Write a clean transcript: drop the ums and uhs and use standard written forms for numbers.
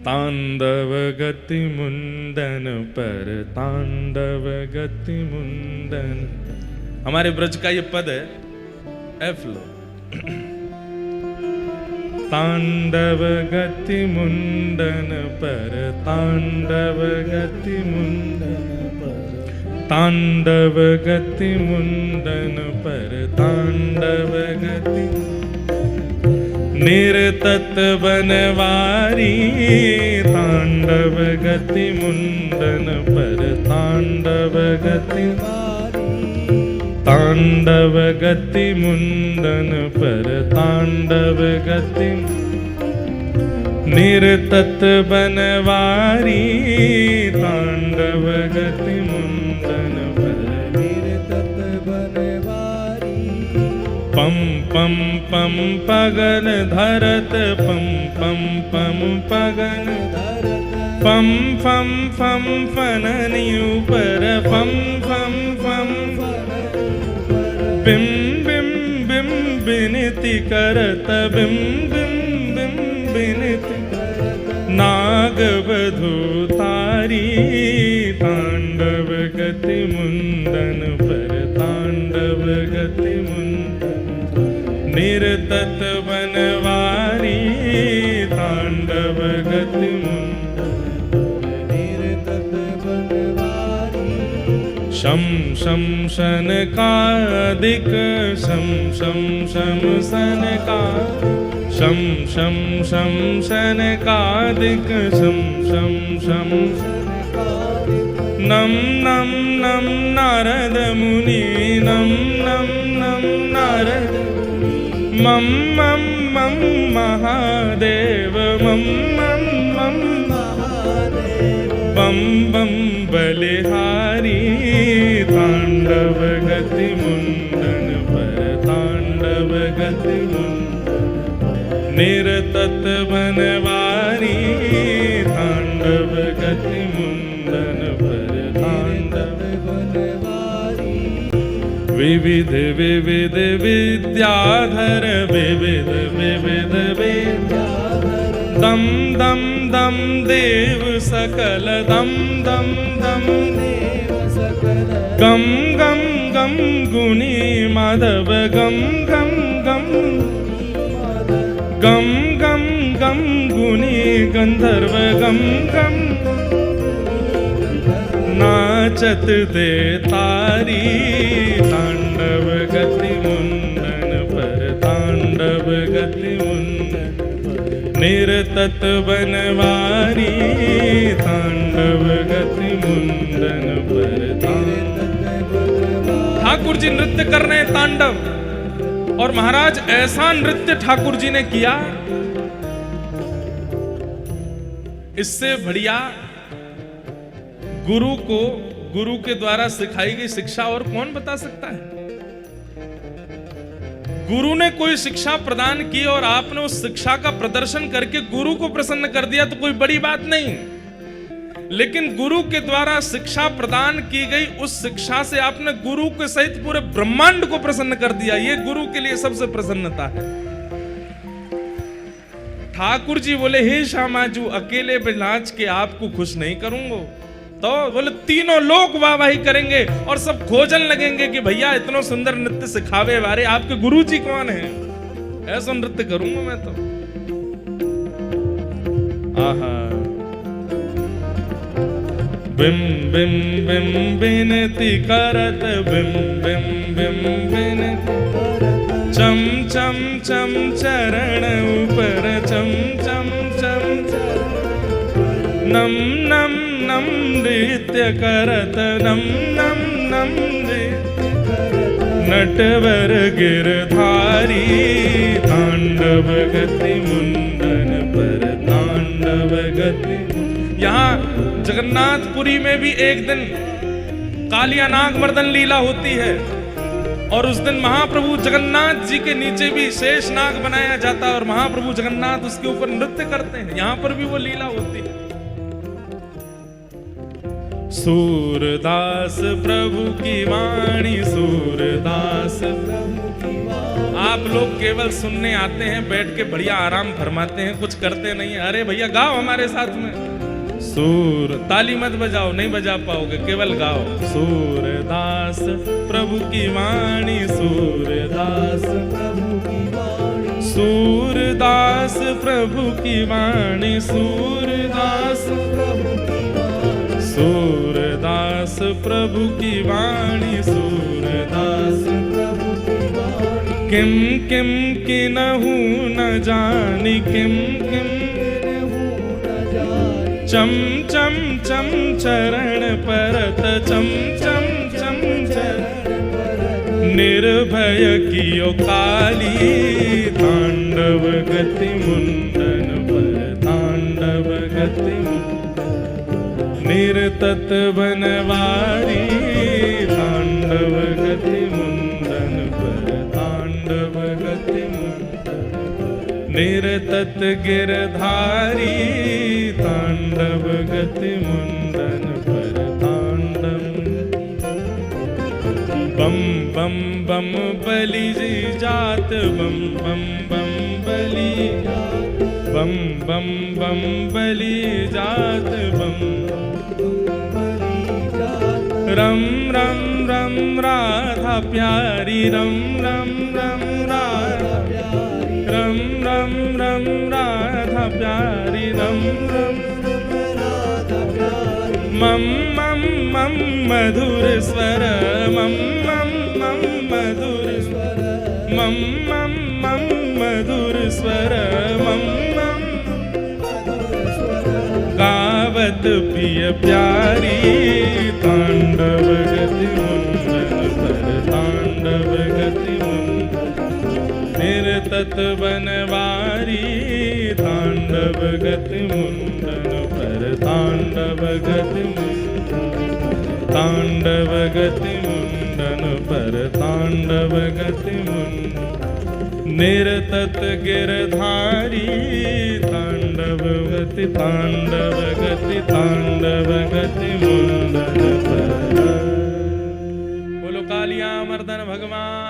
तांडव गति मुंडन पर तांडव गति मुंडन। हमारे ब्रज का ये पद है, एफ लो। तांडव गति मुंडन पर तांडव गति मुंडन पर तांडव गति मुंडन पर तांडव गति निरतत बनवारी तांडव गति मुंडन पर तांडव गति तांडव गति मुंडन पर तांडव गति निरतत बनवारी तांडव गति मुंडन पर निरतत बनवारी। पम पम पम पगन धरत पम पम पम पगन धरत पम फम फम फननि ऊपर पम फम फम बिम बिम बिम बिनती करत बिम बिम बिम बिनती नाग वधू तारी तांडव गति मुंडन पर तांडव गति मुंडन निरतत बनवारी तांडव गति मुंडन निरतत बनवारी। शम शम शनकादिक शम शम शम शनका शम शम शम शनकादिक शम शम शम नम नम नम नारद मुनि नम नम नम नारद मम मम मम महादेव मम मम मम महादेव बम बम बलिहारी तांडव गति मुंडन पर तांडव गति मुंडन निरतत बनवारी तांडव गति मुंडन पर तांडव बनवारी। विविध विविध विद्याधर विविध विविध विद्याधर दम दम दम देव सकल दम दम दम देव सकल गम गम गम गुणी माधव गम गम गम गम गम गम गुणी गंधर्व गम गम नाचत दे तारी तांडव गति मुंडन पर तांडव गति मुंडन निरतत बनवारी तांडव गति मुंडन पर ठाकुर जी नृत्य कर रहे हैं तांडव। और महाराज ऐसा नृत्य ठाकुर जी ने किया, इससे बढ़िया गुरु को गुरु के द्वारा सिखाई गई शिक्षा और कौन बता सकता है। गुरु ने कोई शिक्षा प्रदान की और आपने उस शिक्षा का प्रदर्शन करके गुरु को प्रसन्न कर दिया तो कोई बड़ी बात नहीं, लेकिन गुरु के द्वारा शिक्षा प्रदान की गई उस शिक्षा से आपने गुरु के सहित पूरे ब्रह्मांड को प्रसन्न कर दिया, ये गुरु के लिए सबसे प्रसन्नता है। ठाकुर जी बोले हे श्यामाजू अकेले बिलाज के आपको खुश नहीं करूंगा, तो बोले तीनों लोग वाहवाही करेंगे और सब खोजन लगेंगे कि भैया इतना सुंदर नृत्य सिखावे वाले आपके गुरु जी कौन है, ऐसा नृत्य करूंगा मैं तो। आहा बिम बिम बिम बिनती करत बिम बिम बिम बिनती चम चम चम चरण ऊपर चम चम चम नम नम नम नृत्य करत नम नम नम नृत्य करत नटवर गिरधारी तांडव गति मुंडन पर तांडव गति। यहाँ जगन्नाथपुरी में भी एक दिन कालिया नाग मर्दन लीला होती है और उस दिन महाप्रभु जगन्नाथ जी के नीचे भी शेष नाग बनाया जाता है और महाप्रभु जगन्नाथ उसके ऊपर नृत्य करते हैं। यहाँ पर भी वो लीला होती है। सूरदास प्रभु की वाणी, सूरदास प्रभु की वाणी। आप लोग केवल सुनने आते हैं, बैठ के बढ़िया आराम फरमाते हैं, कुछ करते नहीं। अरे भैया गाओ हमारे साथ में। सूर ताली मत बजाओ, नहीं बजा पाओगे, केवल गाओ। सूरदास प्रभु की वाणी, सूरदास प्रभु की वाणी, सूरदास प्रभु की वाणी, सूरदास प्रभु की वाणी, सूरदास प्रभु की वाणी, सूरदास प्रभु की वाणी। किम किम किन्हु न जानी, किम किम चम चम चम चरण परत, चम चम चम चरण परत। निर्भय कियो काली, तांडव गति मुंडन पर, तांडव गति मुंडन। निर्तत बनवारी, तांडव गति मुंडन पर, तांडव गति मुंडन। निर्तत गिरधारी, तांडव गति मुंडन पर, तांडव। बम बम बम बलि जी जात, बम बम बम बलि, बम बम बम बलि जात, बम रम रम रम राधा प्यारी, रम रम रम राधा प्यारी, रम रम रम राधा प्यारी, रम रम राधा प्यारी। मम मम मम मधुर स्वर, मम मम मम मधुर स्वर, मम मम मम मधुर स्वर, मम मम मधुर स्वर। गावत पिय प्यारी, तांडव गति मुंडन पर, तांडव गति मुंडन। निर्तत बनवारी, तांडव गति मुंडन पर, तांडव गति मुंडन, तांडव गति मुंडन पर, तांडव गति मुंडन। निर्तत गिरधारी, तांडव गति, तांडव गति, तांडव गति मुंडन पर। बोलो कालिया मर्दन भगवान।